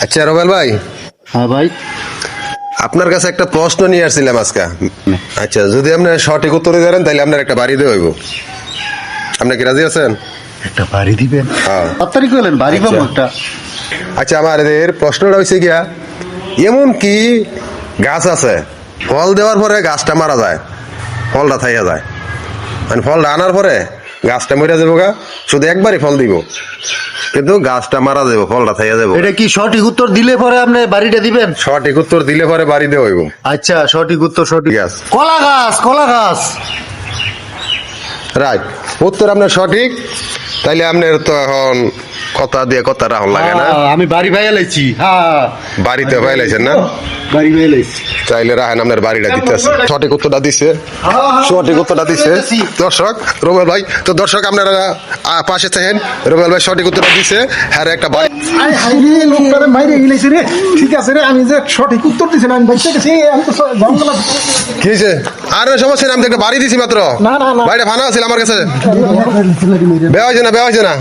আচ্ছা রবেল ভাই, হ্যাঁ ভাই। আপনার কাছে একটা প্রশ্ন নিয়ে আসছিলাম আজকে। আচ্ছা, যদি আপনি সঠিক উত্তর দেন তাহলে আপনার একটা বাড়ি দিয়ে হইব। আপনি কি রাজি আছেন? একটা বাড়ি দিবেন? হ্যাঁ। তাড়াতাড়ি কইলেন, বাড়ি পাবো একটা। আচ্ছা, আমাদের প্রশ্নটা হয়েছে গিয়া, এমন কি গাছ আছে ফল দেওয়ার পরে গাছটা মারা যায়, ফলটা থাইয়া যায়, মানে ফলটা আনার পরে গাছটা মরে যাবো গা, শুধু একবারই ফল দিব কিন্তু গাছটা মারা যাবো, ফলটা থাইয়া যাবো। এটা কি সঠিক উত্তর দিলে পরে আপনি বাড়িটা দিবেন? সঠিক উত্তর দিলে পরে বাড়ি দেওয়া হইব। আচ্ছা, সঠিক উত্তর সঠিক। Yes. কলা গাছ, কলা গাছ। রাইট, উত্তর আপনার সঠিক। তাইলে আপনার তো এখন কথা দিয়ে কথা রাখুন লাগে না, আমি বাড়ি ভাইয়া লাইছি। হ্যাঁ, বাড়িতে পাইলাইছেন না, বাড়ি ভাইয়া লাইছি। চাইলে রাখেন আপনার বাড়িটা দিতেছে। সঠিক উত্তরটা দিছে, সঠিক উত্তরটা দিছে দর্শক রুবেল ভাই। তো দর্শক আপনারা পাশে থাকেন, রুবেল ভাই সঠিক উত্তরটা দিছে। হ্যাঁ, একটা বাড়ি। আরে হাইরে লোকটারে মাইরে গেলেছে রে। ঠিক আছে রে, আমি যে সঠিক উত্তর দিছি না, আমি বাইতে গেছি। আমি তো জঙ্গলে কি হয়েছে? আর সমস্যা নেই, আমি তো একটা বাড়ি দিছি মাত্র। না, না, না। বাড়িটা ভালো আছিল আমার কাছে। আমি বেয়া হয়েছে না, বেয়া হয়েছে না।